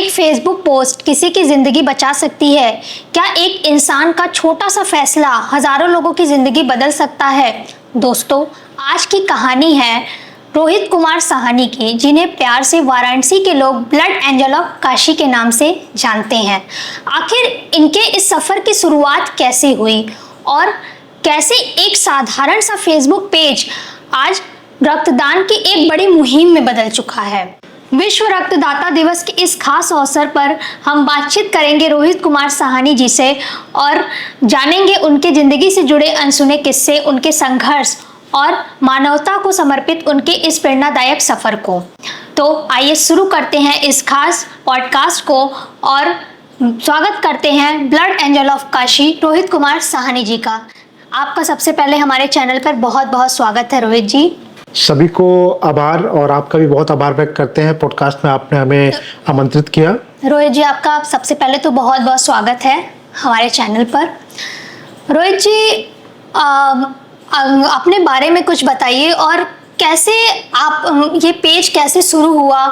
एक Facebook post किसी की ज़िंदगी बचा सकती है? क्या एक इंसान का छोटा सा फैसला हज़ारों लोगों की ज़िंदगी बदल सकता है? दोस्तों, आज की कहानी है रोहित कुमार साहनी की, जिन्हें प्यार से वाराणसी के लोग ब्लड एंजल ऑफ काशी के नाम से जानते हैं। आखिर इनके इस सफ़र की शुरुआत कैसे हुई और कैसे एक साधारण सा फेसबुक पेज आज रक्तदान की एक बड़ी मुहिम में बदल चुका है। विश्व रक्तदाता दिवस के इस खास अवसर पर हम बातचीत करेंगे रोहित कुमार साहनी जी से और जानेंगे उनके ज़िंदगी से जुड़े अनसुने किस्से, उनके संघर्ष और मानवता को समर्पित उनके इस प्रेरणादायक सफ़र को। तो आइए शुरू करते हैं इस खास पॉडकास्ट को और स्वागत करते हैं blood angel of Kashi Rohit Kumar Sahni ji का। आपका सबसे पहले हमारे चैनल पर बहुत बहुत स्वागत है रोहित जी। सभी को आभार और आपका भी बहुत आभार व्यक्त करते हैं, पॉडकास्ट में आपने हमें आमंत्रित किया। रोहित जी, आपका सबसे पहले तो बहुत बहुत स्वागत है हमारे चैनल पर। रोहित जी, अपने बारे में कुछ बताइए और कैसे आप ये पेज कैसे शुरू हुआ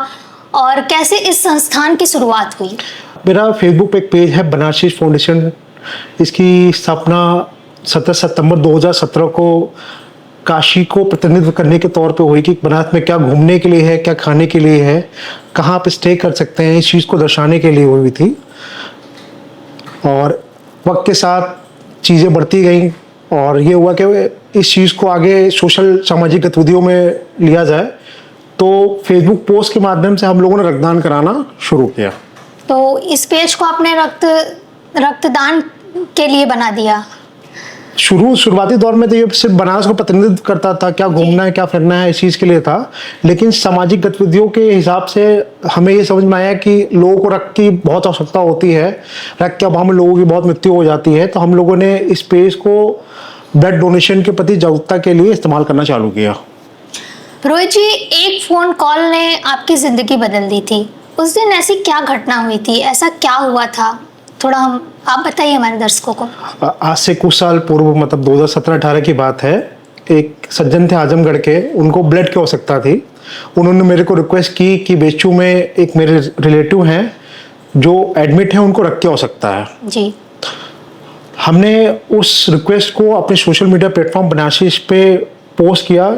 और कैसे इस संस्थान की शुरुआत हुई? मेरा फेसबुक पे एक पेज है बनारसी फाउंडेशन। इसकी स्थापना 17 सितंबर 2017 को काशी को प्रतिनिधित्व करने के तौर पे हुई कि बनारस में क्या घूमने के लिए है, क्या खाने के लिए है, कहाँ आप स्टे कर सकते हैं, इस चीज़ को दर्शाने के लिए हुई थी। और वक्त के साथ चीज़ें बढ़ती गई और ये हुआ कि इस चीज़ को आगे सोशल सामाजिक गतिविधियों में लिया जाए, तो फेसबुक पोस्ट के माध्यम से हम लोगों ने रक्तदान कराना शुरू किया। तो इस पेज को आपने रक्तदान के लिए बना दिया? शुरुआती दौर में तो ये सिर्फ बनारस को प्रतिनिधित्व करता था, क्या घूमना है, क्या फिरना है, इस चीज़ के लिए था। लेकिन सामाजिक गतिविधियों के हिसाब से हमें ये समझ में आया कि लोगों को रक्त की बहुत आवश्यकता होती है, रक्त के अभाव में लोगों की बहुत मृत्यु हो जाती है। तो हम लोगों ने इस पेज को ब्लड डोनेशन के प्रति जागरूकता के लिए इस्तेमाल करना चालू किया। रोहित जी, एक फ़ोन कॉल ने आपकी ज़िंदगी बदल दी थी। उस दिन ऐसी क्या घटना हुई थी, ऐसा क्या हुआ था? थोड़ा आप बताइए हमारे दर्शकों को। आज से कुछ साल पूर्व, मतलब 2017-18 की बात है, एक सज्जन थे आजमगढ़ के, उनको ब्लड की आवश्यकता थी। उन्होंने मेरे को रिक्वेस्ट की कि बेचू में एक मेरे रिलेटिव हैं जो एडमिट हैं, उनको रक्त की आवश्यकता है जी। हमने उस रिक्वेस्ट को अपने सोशल मीडिया प्लेटफॉर्म बनारसी पे पोस्ट किया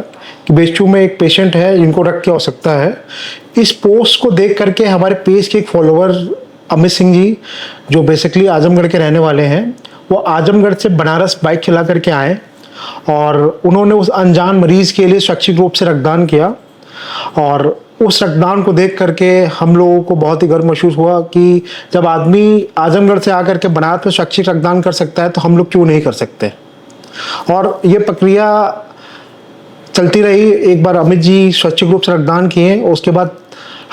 कि बेचू में एक पेशेंट है जिनको रक्त की आवश्यकता है। इस पोस्ट को देख करके हमारे पेज के एक फॉलोअर अमित सिंह जी, जो बेसिकली आजमगढ़ के रहने वाले हैं, वो आजमगढ़ से बनारस बाइक चला करके आए और उन्होंने उस अनजान मरीज़ के लिए स्वैच्छिक रूप से रक्तदान किया। और उस रक्तदान को देख करके हम लोगों को बहुत ही गर्व महसूस हुआ कि जब आदमी आजमगढ़ से आकर के बनारस में स्वैच्छिक रक्तदान कर सकता है तो हम लोग क्यों नहीं कर सकते। और ये प्रक्रिया चलती रही। एक बार अमित जी स्वैच्छिक रूप से रक्तदान किए, उसके बाद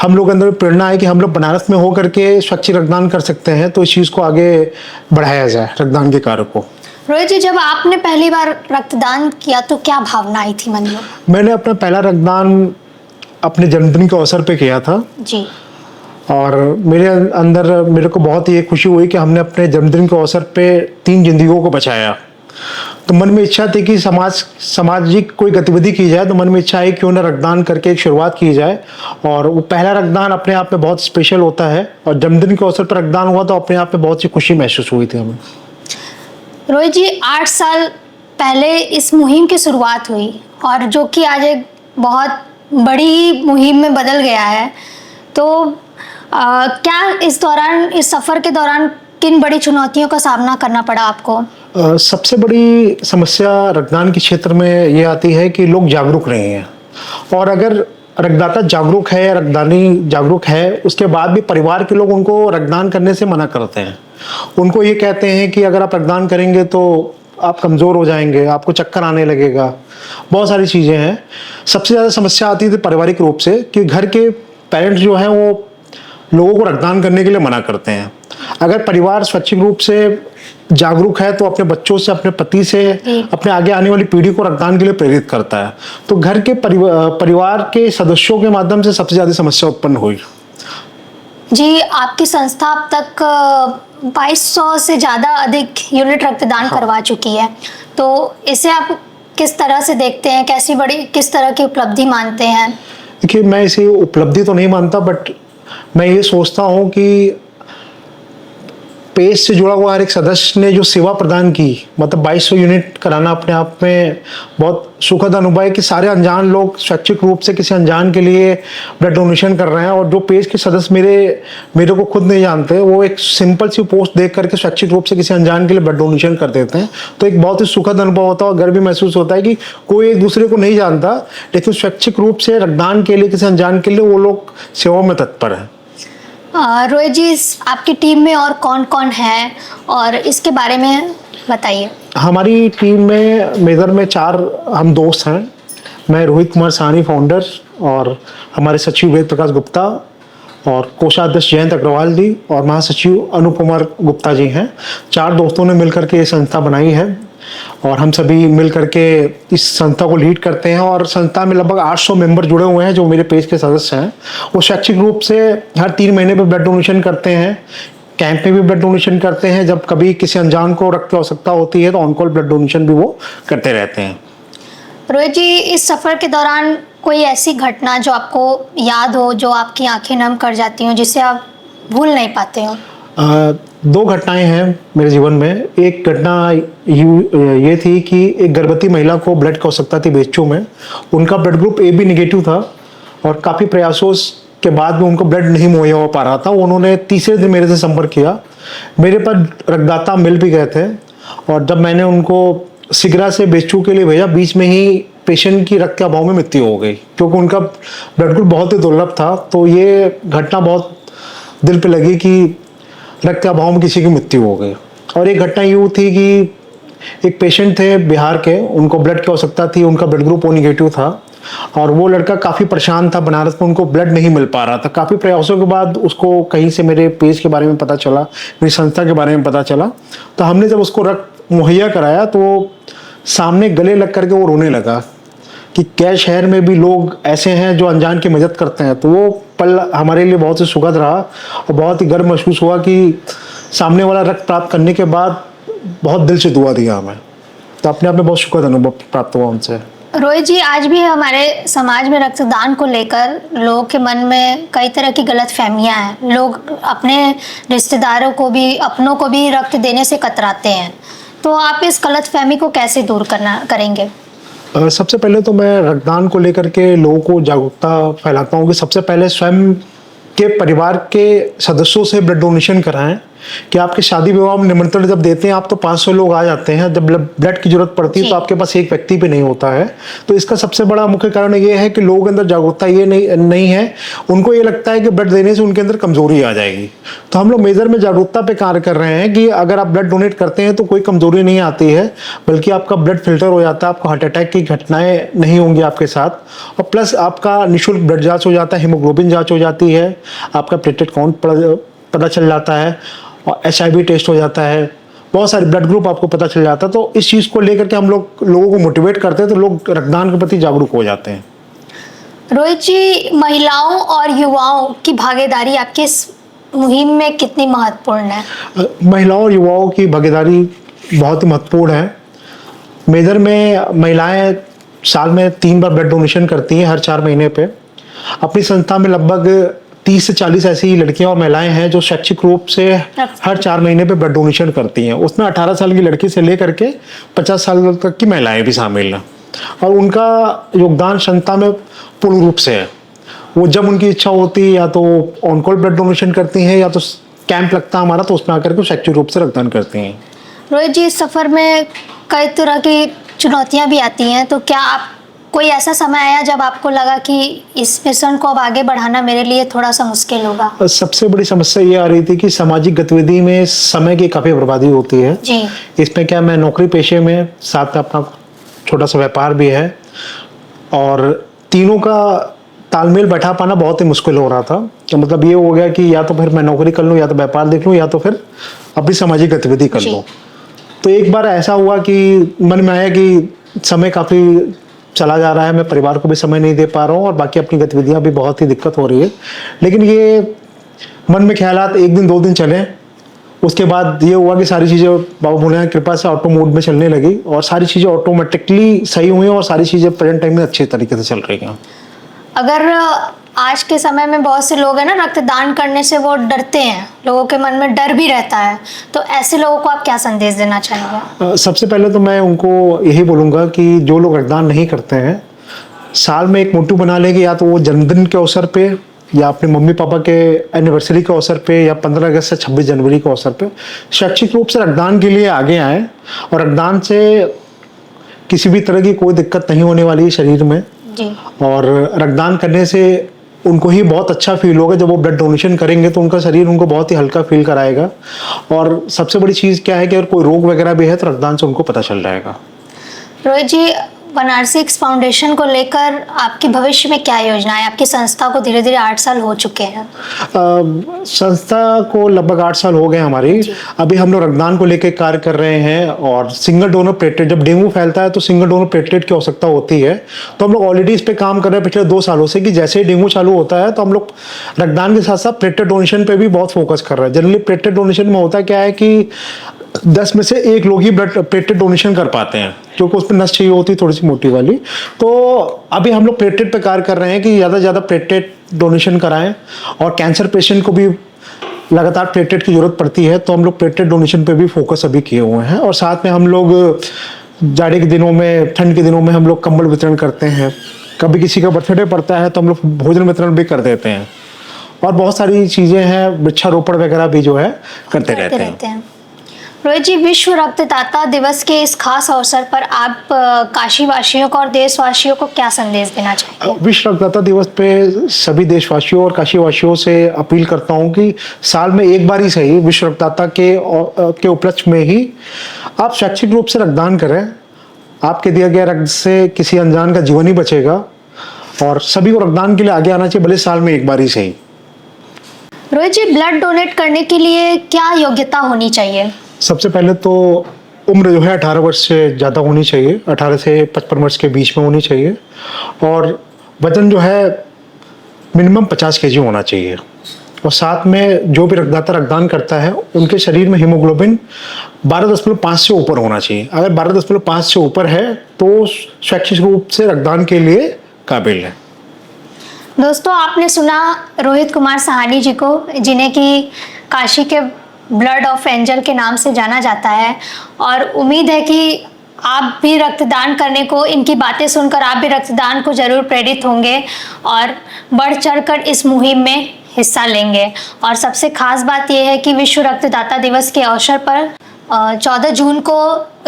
हम लोग अंदर प्रेरणा है कि हम लोग बनारस में होकर के स्वैच्छिक रक्तदान कर सकते हैं, तो इस चीज़ को आगे बढ़ाया जाए, रक्तदान के कार्य को। रोहित जी, जब आपने पहली बार रक्तदान किया तो क्या भावना आई थी मन में? मैंने अपना पहला रक्तदान अपने जन्मदिन के अवसर पे किया था जी। और मेरे अंदर मेरे को बहुत ही खुशी हुई कि हमने अपने जन्मदिन के अवसर पे 3 जिंदगियों को बचाया। तो मन में इच्छा थी कि सामाजिक कोई गतिविधि की जाए, तो मन में इच्छा है क्यों ना रक्तदान करके एक शुरुआत की जाए। और वो पहला रक्तदान अपने आप में बहुत स्पेशल होता है और जन्मदिन के अवसर पर रक्तदान हुआ तो अपने आप में बहुत सी खुशी महसूस हुई थी हमें। रोहित जी, 8 साल पहले इस मुहिम की शुरुआत हुई और जो कि आज एक बहुत बड़ी मुहिम में बदल गया है। तो क्या इस सफ़र के दौरान किन बड़ी चुनौतियों का सामना करना पड़ा आपको? सबसे बड़ी समस्या रक्तदान के क्षेत्र में ये आती है कि लोग जागरूक नहीं हैं। और अगर रक्तदाता जागरूक है या रक्तदानी जागरूक है, उसके बाद भी परिवार के लोग उनको रक्तदान करने से मना करते हैं। उनको ये कहते हैं कि अगर आप रक्तदान करेंगे तो आप कमज़ोर हो जाएंगे, आपको चक्कर आने लगेगा, बहुत सारी चीज़ें हैं। सबसे ज़्यादा समस्या आती थी पारिवारिक रूप से कि घर के पेरेंट्स जो हैं वो लोगों को रक्तदान करने के लिए मना करते हैं। अगर परिवार स्वैच्छिक रूप से जागरूक है तो अपने बच्चों से, अपने पति से, अपने आगे आने वाली पीढ़ी को रक्तदान के लिए प्रेरित करता है। तो घर के परिवार के सदस्यों के माध्यम से सबसे ज़्यादा समस्या उत्पन्न हुई। जी, आपकी संस्था अब तक 2200 से ज़्यादा अधिक यूनिट रक्तदान करवा चुकी है। तो इसे आप किस तरह से देखते हैं, किस तरह की उपलब्धि मानते हैं? देखिए, मैं इसे उपलब्धि तो नहीं मानता, बट मैं ये सोचता हूँ कि पेश से जुड़ा हुआ हर एक सदस्य ने जो सेवा प्रदान की, मतलब 2200 यूनिट कराना अपने आप में बहुत सुखद अनुभव है कि सारे अनजान लोग स्वैच्छिक रूप से किसी अनजान के लिए ब्लड डोनेशन कर रहे हैं। और जो पेश के सदस्य मेरे को खुद नहीं जानते, वो एक सिंपल सी पोस्ट देख करके स्वैच्छिक रूप से किसी अनजान के लिए ब्लड डोनेशन कर देते हैं। तो एक बहुत ही सुखद अनुभव होता है और गर्व भी महसूस होता है कि कोई एक दूसरे को नहीं जानता, लेकिन स्वैच्छिक रूप से रक्तदान के लिए किसी अनजान के लिए वो लोग सेवा में तत्पर हैं। रोहित जी, आपकी टीम में और कौन कौन है और इसके बारे में बताइए। हमारी टीम में मेजर में 4 हम दोस्त हैं। मैं रोहित कुमार साहनी, फाउंडर, और हमारे सचिव वेद प्रकाश गुप्ता, और कोषाध्यक्ष जयंत अग्रवाल जी, और महासचिव अनुप कुमार गुप्ता जी हैं। 4 दोस्तों ने मिलकर के ये संस्था बनाई है और हम सभी मिल करके इस संस्था को लीड करते हैं। और संस्था में लगभग 800 मेंबर जुड़े हुए हैं जो मेरे पेज के सदस्य हैं। वो शैक्षिक रूप से हर 3 महीने पे ब्लड डोनेशन करते हैं, कैंप में भी ब्लड डोनेशन करते हैं। जब कभी किसी अनजान को रक्त की आवश्यकता होती है तो ऑन कॉल ब्लड डोनेशन भी वो करते रहते हैं। रोहित जी, इस सफ़र के दौरान कोई ऐसी घटना जो आपको याद हो, जो आपकी आंखें नम कर जाती हो, जिसे आप भूल नहीं पाते हो? 2 घटनाएं हैं मेरे जीवन में। एक घटना ये थी कि एक गर्भवती महिला को ब्लड की आवश्यकता थी बेचू में। उनका ब्लड ग्रुप AB नेगेटिव था और काफ़ी प्रयासों के बाद भी उनको ब्लड नहीं मुहैया हो पा रहा था। उन्होंने तीसरे दिन मेरे से संपर्क किया। मेरे पास रक्तदाता मिल भी गए थे और जब मैंने उनको सिगरा से बेचू के लिए भेजा, बीच में ही पेशेंट की रक्त के अभाव में मृत्यु हो गई, क्योंकि उनका ब्लड ग्रुप बहुत ही दुर्लभ था। तो ये घटना बहुत दिल पे लगी कि रक्त के अभाव में किसी की मृत्यु हो गई। और एक घटना यूँ थी कि एक पेशेंट थे बिहार के, उनको ब्लड की आवश्यकता थी, उनका ब्लड ग्रुप O नेगेटिव था और वो लड़का काफ़ी परेशान था बनारस में, उनको ब्लड नहीं मिल पा रहा था। काफ़ी प्रयासों के बाद उसको कहीं से मेरे पेज के बारे में पता चला, मेरी संस्था के बारे में पता चला। तो हमने जब उसको रक्त मुहैया कराया तो सामने गले लग करके वो रोने लगा कि क्या शहर में भी लोग ऐसे हैं जो अनजान की मदद करते हैं। तो वो पल हमारे लिए बहुत ही सुखद रहा और बहुत ही गर्व महसूस हुआ कि सामने वाला रक्त प्राप्त करने के बाद बहुत दिल से दुआ दिया हमें। तो अपने आप में बहुत सुखद अनुभव प्राप्त हुआ उनसे। रोहित जी, आज भी हमारे समाज में रक्तदान को लेकर लोगों के मन में कई तरह की गलतफहमियां हैं। लोग अपने रिश्तेदारों को भी, अपनों को भी रक्त देने से कतराते हैं। तो आप इस गलतफहमी को कैसे दूर करेंगे? सबसे पहले तो मैं रक्तदान को लेकर के लोगों को जागरूकता फैलाता हूँ कि सबसे पहले स्वयं के परिवार के सदस्यों से ब्लड डोनेशन कराएं। कि आपके शादी विवाह में निमंत्रण जब देते हैं आप तो 500 लोग आ जाते हैं, जब ब्लड की जरूरत पड़ती है तो आपके पास एक व्यक्ति भी नहीं होता है। तो इसका सबसे बड़ा मुख्य कारण ये है कि लोगों के अंदर जागरूकता ये नहीं है। उनको ये लगता है कि ब्लड देने से उनके अंदर कमजोरी आ जाएगी। तो हम लोग मेजर में जागरूकता पे कार्य कर रहे हैं कि अगर आप ब्लड डोनेट करते हैं तो कोई कमजोरी नहीं आती है, बल्कि आपका ब्लड फिल्टर हो जाता है, आपको हार्ट अटैक की घटनाएं नहीं होंगी आपके साथ। और प्लस आपका निःशुल्क ब्लड जाँच हो जाता है, हीमोग्लोबिन जाँच हो जाती है, आपका प्लेटलेट काउंट पता चल जाता है और HIV टेस्ट हो जाता है, बहुत सारे ब्लड ग्रुप आपको पता चल जाता है। तो इस चीज़ को लेकर के हम लोग लोगों को मोटिवेट करते हैं तो लोग रक्तदान के प्रति जागरूक हो जाते हैं। रोहित जी, महिलाओं और युवाओं की भागीदारी आपके इस मुहिम में कितनी महत्वपूर्ण है? महिलाओं और युवाओं की भागीदारी बहुत ही महत्वपूर्ण है। मेजर में महिलाएं साल में 3 बार ब्लड डोनेशन करती हैं, हर 4 महीने पे। अपनी संस्था में लगभग 30 से 40 ऐसी लड़कियां और महिलाएं हैं जो शैक्षिक रूप से हर 4 महीने पे ब्लड डोनेशन करती हैं। उसमें 18 साल की लड़की से लेकर के 50 साल तक की महिलाएं भी शामिल हैं और उनका योगदान संस्था में पूर्ण रूप से है। वो जब उनकी इच्छा होती है या तो ऑन कॉल ब्लड डोनेशन करती हैं या तो कैंप लगता है हमारा तो उसमें आकर के शैक्षिक रूप से रक्तदान करती हैं। रोहित जी, इस सफ़र में कई तरह की चुनौतियाँ भी आती हैं, तो क्या आप कोई ऐसा समय आया जब आपको लगा कि इस मिशन को अब आगे बढ़ाना मेरे लिए थोड़ा सा मुश्किल होगा? सबसे बड़ी समस्या ये आ रही थी कि सामाजिक गतिविधि में समय की काफ़ी बर्बादी होती है जी। इसमें क्या, मैं नौकरी पेशे में, साथ में अपना छोटा सा व्यापार भी है और तीनों का तालमेल बैठा पाना बहुत ही मुश्किल हो रहा था। तो मतलब ये हो गया कि या तो फिर मैं नौकरी कर लूँ, या तो व्यापार देख लूँ, या तो फिर अपनी सामाजिक गतिविधि कर लूँ। तो एक बार ऐसा हुआ कि मन में आया कि समय काफ़ी चला जा रहा है, मैं परिवार को भी समय नहीं दे पा रहा हूँ और बाकी अपनी गतिविधियाँ भी बहुत ही दिक्कत हो रही है। लेकिन ये मन में ख्यालात 1 दिन 2 दिन चले, उसके बाद ये हुआ कि सारी चीज़ें बाबा भोलेनाथ की कृपा से ऑटो मोड में चलने लगी और सारी चीज़ें ऑटोमेटिकली सही हुई और सारी चीज़ें प्रेजेंट टाइम में अच्छे तरीके से चल रही हैं। अगर आज के समय में बहुत से लोग हैं ना, रक्तदान करने से वो डरते हैं, लोगों के मन में डर भी रहता है, तो ऐसे लोगों को आप क्या संदेश देना चाहेंगे? सबसे पहले तो मैं उनको यही बोलूँगा कि जो लोग रक्तदान नहीं करते हैं, साल में एक मोटिव बना लेंगे, या तो वो जन्मदिन के अवसर पे, या अपने मम्मी पापा के एनिवर्सरी के अवसर पे, या 15 अगस्त से 26 जनवरी के अवसर पे शैक्षिक रूप से रक्तदान के लिए आगे आएँ। और रक्तदान से किसी भी तरह की कोई दिक्कत नहीं होने वाली है शरीर में जी। और रक्तदान करने से उनको ही बहुत अच्छा फील होगा। जब वो ब्लड डोनेशन करेंगे तो उनका शरीर उनको बहुत ही हल्का फील कराएगा। और सबसे बड़ी चीज़ क्या है कि अगर कोई रोग वगैरह भी है तो रक्तदान से उनको पता चल जाएगा। रोहित जी, बनारसी एक्स फाउंडेशन को लेकर आपकी भविष्य में क्या योजना है? आपकी संस्था को धीरे धीरे 8 साल हो चुके हैं। संस्था को लगभग 8 साल हो गए हमारी। अभी हम लोग रक्तदान को लेकर कार्य कर रहे हैं और सिंगल डोनर प्लेटलेट, जब डेंगू फैलता है तो सिंगल डोनर प्लेटलेट की आवश्यकता होती है। तो हम लोग ऑलरेडी इस पे काम कर रहे हैं पिछले 2 सालों से कि जैसे ही डेंगू चालू होता है तो हम लोग रक्तदान के साथ साथ प्लेटलेट डोनेशन पे भी बहुत फोकस कर रहे हैं। जनरली प्लेटलेट डोनेशन में होता क्या है कि 10 में से 1 लोग ही ब्लड प्लेटलेट डोनेशन कर पाते हैं, क्योंकि उसमें नस चाहिए होती है थोड़ी सी मोटी वाली। तो अभी हम लोग प्लेटलेट पे कार्य कर रहे हैं कि ज़्यादा से ज़्यादा प्लेटलेट डोनेशन कराएं। और कैंसर पेशेंट को भी लगातार प्लेटलेट की ज़रूरत पड़ती है, तो हम लोग प्लेटलेट डोनेशन पे भी फोकस अभी किए हुए हैं। और साथ में हम लोग जाड़े के दिनों में, ठंड के दिनों में हम लोग कंबल वितरण करते हैं। कभी किसी का बर्थडे पड़ता है तो हम लोग भोजन वितरण भी कर देते हैं। और बहुत सारी चीज़ें हैं, वृक्षारोपण वगैरह भी जो है करते रहते हैं। रोहित जी, विश्व रक्तदाता दिवस के इस खास अवसर पर आप काशी वासियों को और देशवासियों को क्या संदेश देना चाहेंगे? विश्व रक्तदाता दिवस पे सभी देशवासियों और काशी वासियों से अपील करता हूं कि साल में एक बार ही सही विश्व रक्तदाता के उपलक्ष्य में ही आप शैक्षिक रूप से रक्तदान करें। आपके दिया गया रक्त से किसी अनजान का जीवन ही बचेगा और सभी को रक्तदान के लिए आगे आना चाहिए, भले साल में एक बार ही सही। रोहित जी, ब्लड डोनेट करने के लिए क्या योग्यता होनी चाहिए? सबसे पहले तो उम्र जो है 18 वर्ष से ज़्यादा होनी चाहिए, 18 से 55 वर्ष के बीच में होनी चाहिए। और वजन जो है मिनिमम 50 kg होना चाहिए। और साथ में जो भी रक्तदाता रक्तदान करता है उनके शरीर में हीमोग्लोबिन 12.5 से ऊपर होना चाहिए। अगर 12.5 से ऊपर है तो शैक्षिक रूप से रक्तदान के लिए काबिल है। दोस्तों, आपने सुना रोहित कुमार साहनी जी को, जिन्हें कि काशी के ब्लड ऑफ एंजल के नाम से जाना जाता है। और उम्मीद है कि आप भी रक्तदान करने को, इनकी बातें सुनकर आप भी रक्तदान को जरूर प्रेरित होंगे और बढ़ चढ़कर इस मुहिम में हिस्सा लेंगे। और सबसे खास बात यह है कि विश्व रक्तदाता दिवस के अवसर पर 14 जून को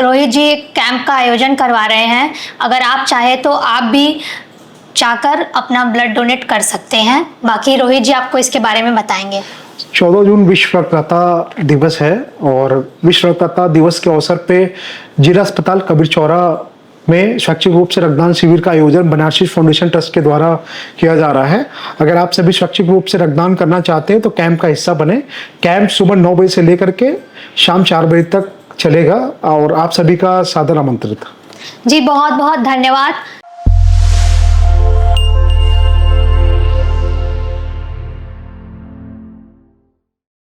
रोहित जी एक कैंप का आयोजन करवा रहे हैं। अगर आप चाहे तो आप भी जाकर अपना ब्लड डोनेट कर सकते हैं। बाकी रोहित जी आपको इसके बारे में बताएंगे। 14 जून विश्व रक्तदाता दिवस है और विश्व रक्तदाता दिवस के अवसर पे जिला अस्पताल कबीर चौरा में शैक्षिक रूप से रक्तदान शिविर का आयोजन बनारसी फाउंडेशन ट्रस्ट के द्वारा किया जा रहा है। अगर आप सभी शैक्षिक रूप से रक्तदान करना चाहते हैं तो कैंप का हिस्सा बने। कैंप सुबह 9 बजे से लेकर के शाम 4 बजे तक चलेगा और आप सभी का सादर आमंत्रित। जी, बहुत बहुत धन्यवाद।